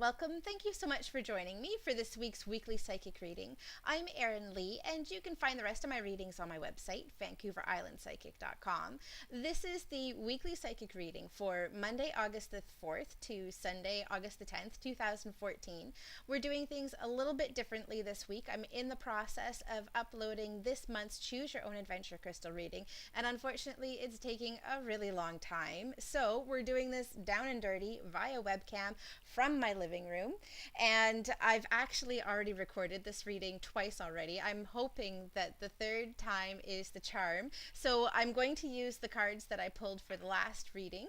welcome. Thank you so much for joining me for this week's weekly psychic reading. I'm Erin Lee, and you can find the rest of my readings on my website, VancouverIslandPsychic.com. This is the weekly psychic reading for Monday, August the 4th to Sunday, August the 10th, 2014. We're doing things a little bit differently this week. I'm in the process of uploading this month's Choose Your Own Adventure crystal reading, and unfortunately, it's taking a really long time. So we're doing this down and dirty via webcam from my living room, and I've actually already recorded this reading twice already. I'm hoping that the third time is the charm. So I'm going to use the cards that I pulled for the last reading,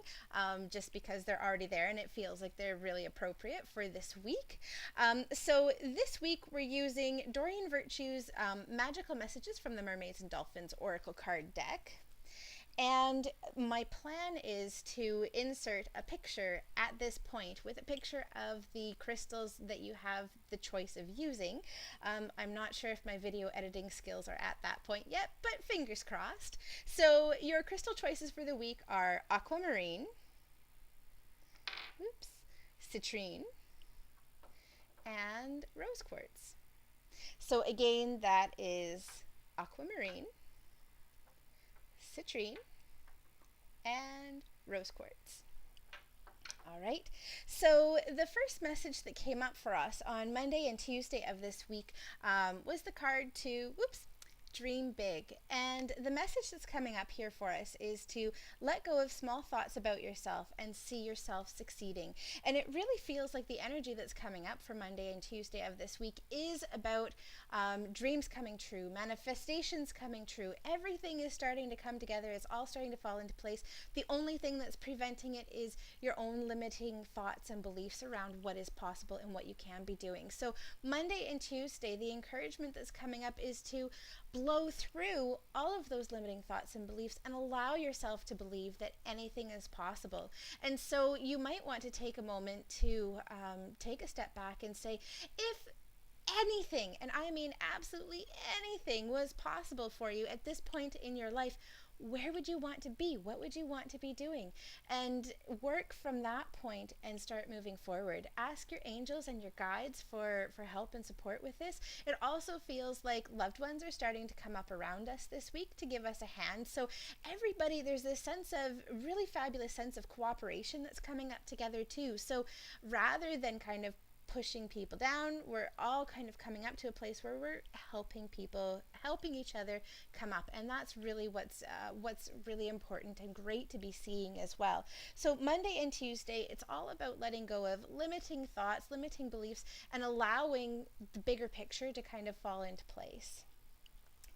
just because they're already there and it feels like they're really appropriate for this week. So this week we're using Doreen Virtue's Magical Messages from the Mermaids and Dolphins Oracle card deck. And my plan is to insert a picture at this point with a picture of the crystals that you have the choice of using. I'm not sure if my video editing skills are at that point yet, but fingers crossed. So your crystal choices for the week are Aquamarine, Citrine, and Rose Quartz. So again, that is Aquamarine, Citrine, and Rose Quartz. All right, so the first message that came up for us on Monday and Tuesday of this week was the card to, dream big. And the message that's coming up here for us is to let go of small thoughts about yourself and see yourself succeeding. And it really feels like the energy that's coming up for Monday and Tuesday of this week is about dreams coming true, manifestations coming true. Everything is starting to come together. It's all starting to fall into place. The only thing that's preventing it is your own limiting thoughts and beliefs around what is possible and what you can be doing. So Monday and Tuesday, the encouragement that's coming up is to blow through all of those limiting thoughts and beliefs and allow yourself to believe that anything is possible. And so you might want to take a moment to take a step back and say, if anything, and I mean absolutely anything, was possible for you at this point in your life, where would you want to be? What would you want to be doing? And work from that point and start moving forward. Ask your angels and your guides for help and support with this. It also feels like loved ones are starting to come up around us this week to give us a hand. So everybody, there's this sense of, really fabulous sense of cooperation that's coming up together too. So rather than kind of pushing people down, we're all kind of coming up to a place where we're helping people, helping each other come up, and that's really what's really important and great to be seeing as well. So Monday and Tuesday, it's all about letting go of limiting thoughts, limiting beliefs, and allowing the bigger picture to kind of fall into place.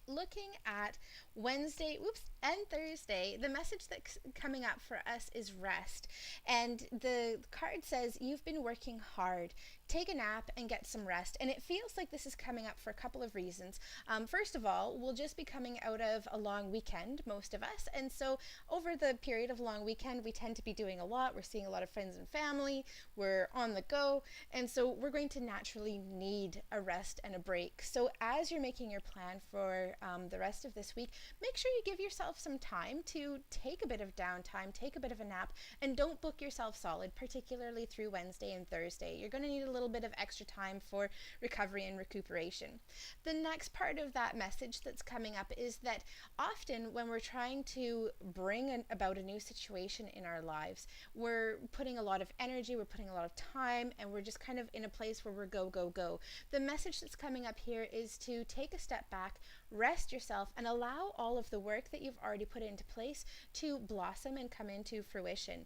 Looking at Wednesday, and Thursday, the message that's coming up for us is rest. And the card says, you've been working hard. Take a nap and get some rest. And it feels like this is coming up for a couple of reasons. First of all, we'll just be coming out of a long weekend, most of us. And so over the period of a long weekend, we tend to be doing a lot. We're seeing a lot of friends and family. We're on the go. And so we're going to naturally need a rest and a break. So as you're making your plan for the rest of this week, make sure you give yourself some time to take a bit of downtime, take a bit of a nap, and don't book yourself solid, particularly through Wednesday and Thursday. You're going to need a little bit of extra time for recovery and recuperation. The next part of that message that's coming up is that often when we're trying to bring about a new situation in our lives, we're putting a lot of energy, we're putting a lot of time, and we're just kind of in a place where we're go, go, go. The message that's coming up here is to take a step back, rest yourself, and allow all of the work that you've already put into place to blossom and come into fruition.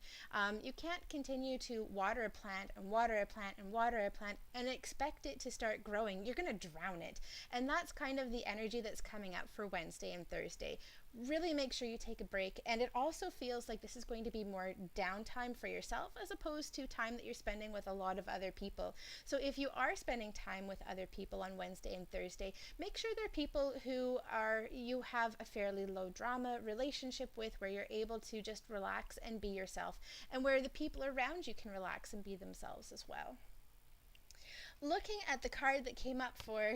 You can't continue to water a plant and water a plant and water a plant and expect it to start growing. You're going to drown it. And that's kind of the energy that's coming up for Wednesday and Thursday. Really make sure you take a break. And it also feels like this is going to be more downtime for yourself as opposed to time that you're spending with a lot of other people. So if you are spending time with other people on Wednesday and Thursday, make sure they're people who you have a fairly low drama relationship with, where you're able to just relax and be yourself, and where the people around you can relax and be themselves as well. Looking at the card that came up for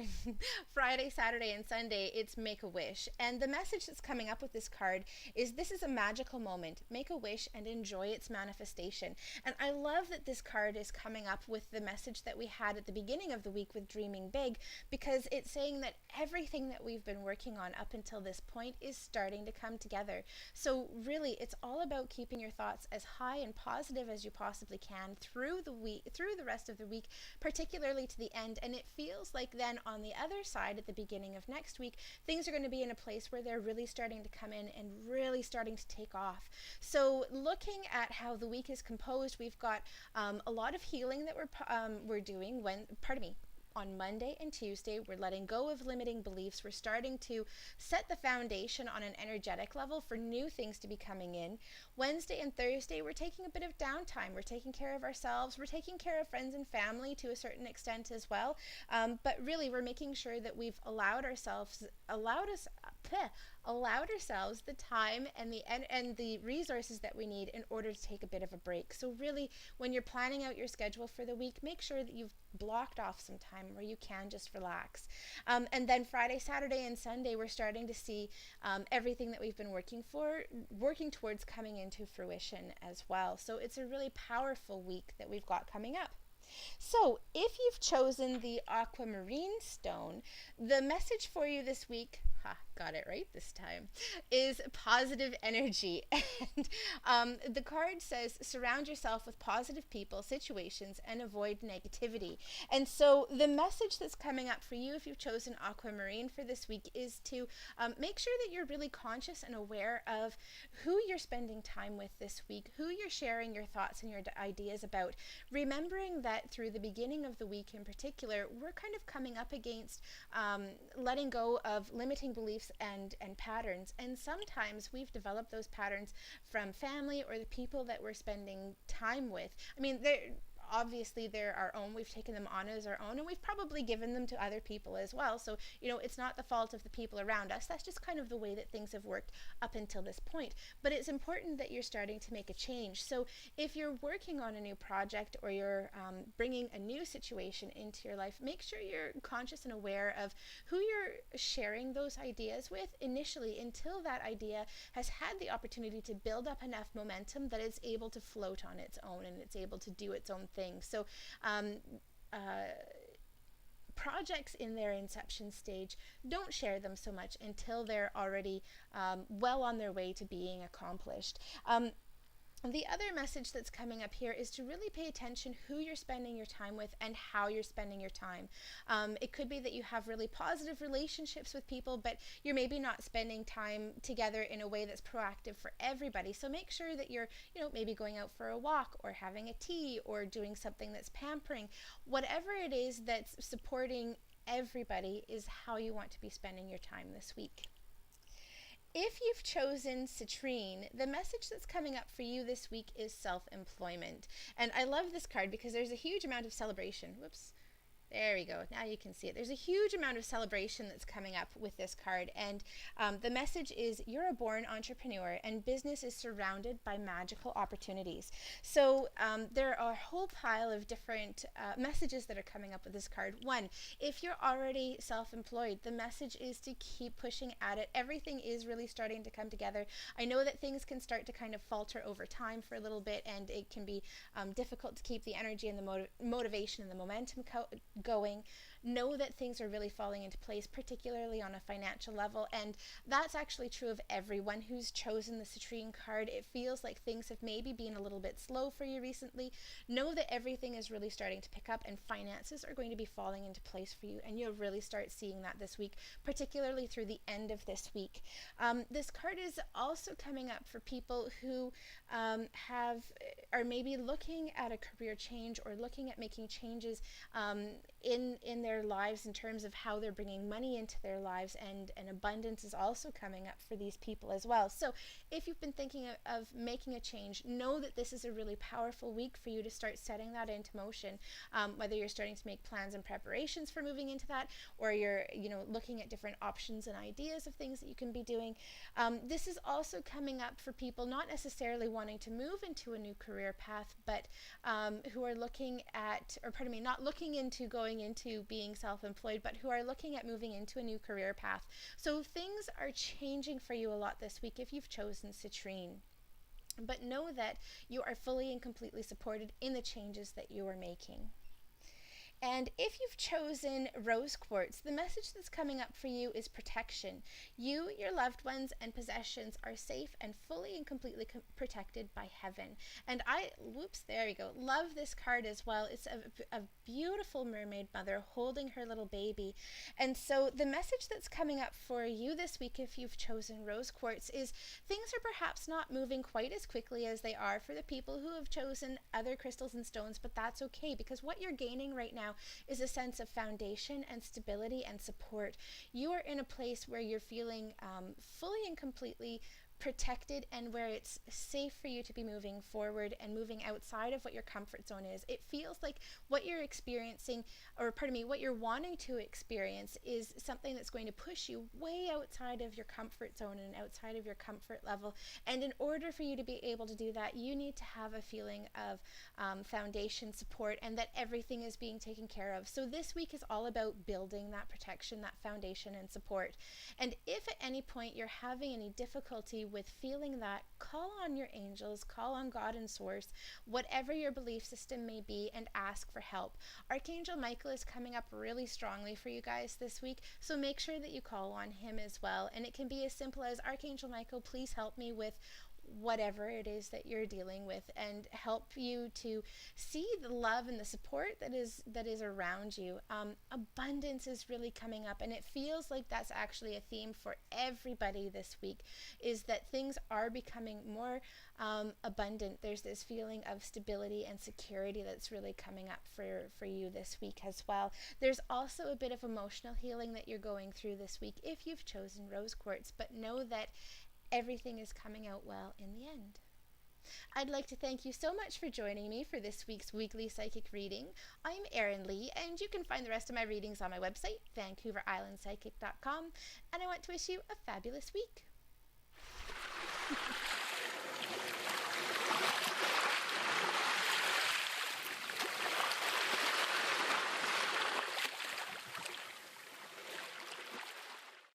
Friday, Saturday, and Sunday, it's Make a Wish. And the message that's coming up with this card is this is a magical moment. Make a wish and enjoy its manifestation. And I love that this card is coming up with the message that we had at the beginning of the week with Dreaming Big, because it's saying that everything that we've been working on up until this point is starting to come together. So really, it's all about keeping your thoughts as high and positive as you possibly can through the week, through the rest of the week, particularly to the end. And it feels like then on the other side at the beginning of next week, things are going to be in a place where they're really starting to come in and really starting to take off. So looking at how the week is composed, we've got a lot of healing that we're doing on Monday and Tuesday. We're letting go of limiting beliefs. We're starting to set the foundation on an energetic level for new things to be coming in. Wednesday and Thursday, we're taking a bit of downtime. We're taking care of ourselves. We're taking care of friends and family to a certain extent as well. But really, we're making sure that we've allowed ourselves the time and the resources that we need in order to take a bit of a break. So really, when you're planning out your schedule for the week, make sure that you've blocked off some time where you can just relax. And then Friday, Saturday, and Sunday, we're starting to see everything that we've been working towards coming into fruition as well. So it's a really powerful week that we've got coming up. So if you've chosen the Aquamarine stone, the message for you this week, got it right this time, is positive energy. And the card says, surround yourself with positive people, situations, and avoid negativity. And so the message that's coming up for you if you've chosen Aquamarine for this week is to make sure that you're really conscious and aware of who you're spending time with this week, who you're sharing your thoughts and your ideas about, remembering that through the beginning of the week in particular, we're kind of coming up against letting go of limiting beliefs and patterns. And sometimes we've developed those patterns from family or the people that we're spending time with. I mean, obviously they're our own. We've taken them on as our own, and we've probably given them to other people as well. So, it's not the fault of the people around us. That's just kind of the way that things have worked up until this point. But it's important that you're starting to make a change. So if you're working on a new project or you're bringing a new situation into your life, make sure you're conscious and aware of who you're sharing those ideas with initially, until that idea has had the opportunity to build up enough momentum that it's able to float on its own and it's able to do its own thing. So projects in their inception stage, don't share them so much until they're already well on their way to being accomplished. The other message that's coming up here is to really pay attention who you're spending your time with and how you're spending your time. It could be that you have really positive relationships with people, but you're maybe not spending time together in a way that's proactive for everybody. So make sure that you're, maybe going out for a walk or having a tea or doing something that's pampering. Whatever it is that's supporting everybody is how you want to be spending your time this week. If you've chosen Citrine, the message that's coming up for you this week is self-employment. And I love this card because there's a huge amount of celebration. Whoops. There we go. Now you can see it. There's a huge amount of celebration that's coming up with this card. And the message is, you're a born entrepreneur and business is surrounded by magical opportunities. So there are a whole pile of different messages that are coming up with this card. One, if you're already self-employed, the message is to keep pushing at it. Everything is really starting to come together. I know that things can start to kind of falter over time for a little bit, and it can be difficult to keep the energy and the motivation and the momentum going. Know that things are really falling into place, particularly on a financial level, and that's actually true of everyone who's chosen the Citrine card. It feels like things have maybe been a little bit slow for you recently. Know that everything is really starting to pick up and finances are going to be falling into place for you, and you'll really start seeing that this week, particularly through the end of this week. This card is also coming up for people who are maybe looking at a career change or looking at making changes in their their lives in terms of how they're bringing money into their lives, and abundance is also coming up for these people as well. So if you've been thinking of making a change, know that this is a really powerful week for you to start setting that into motion, whether you're starting to make plans and preparations for moving into that, or you're looking at different options and ideas of things that you can be doing. This is also coming up for people not necessarily wanting to move into a new career path, but who are looking at, or pardon me, not looking into going into being self-employed, but who are looking at moving into a new career path. So things are changing for you a lot this week if you've chosen Citrine. But know that you are fully and completely supported in the changes that you are making. And if you've chosen rose quartz, the message that's coming up for you is protection. You, your loved ones, and possessions are safe and fully and completely protected by heaven. And there you go, love this card as well. It's a beautiful mermaid mother holding her little baby. And so the message that's coming up for you this week, if you've chosen rose quartz, is things are perhaps not moving quite as quickly as they are for the people who have chosen other crystals and stones, but that's okay, because what you're gaining right now is a sense of foundation and stability and support. You are in a place where you're feeling fully and completely protected, and where it's safe for you to be moving forward and moving outside of what your comfort zone is. It feels like what you're experiencing, or pardon me, what you're wanting to experience is something that's going to push you way outside of your comfort zone and outside of your comfort level. And in order for you to be able to do that, you need to have a feeling of foundation support, and that everything is being taken care of. So this week is all about building that protection, that foundation and support. And if at any point you're having any difficulty with feeling that, call on your angels, call on God and Source, whatever your belief system may be, and ask for help. Archangel Michael is coming up really strongly for you guys this week, so make sure that you call on him as well. And it can be as simple as, Archangel Michael, please help me with whatever it is that you're dealing with, and help you to see the love and the support that is around you. Abundance is really coming up, and it feels like that's actually a theme for everybody this week, is that things are becoming more abundant. There's this feeling of stability and security that's really coming up for you this week as well. There's also a bit of emotional healing that you're going through this week if you've chosen rose quartz, but know that everything is coming out well in the end. I'd like to thank you so much for joining me for this week's weekly psychic reading. I'm Erin Lee, and you can find the rest of my readings on my website, VancouverIslandPsychic.com, and I want to wish you a fabulous week.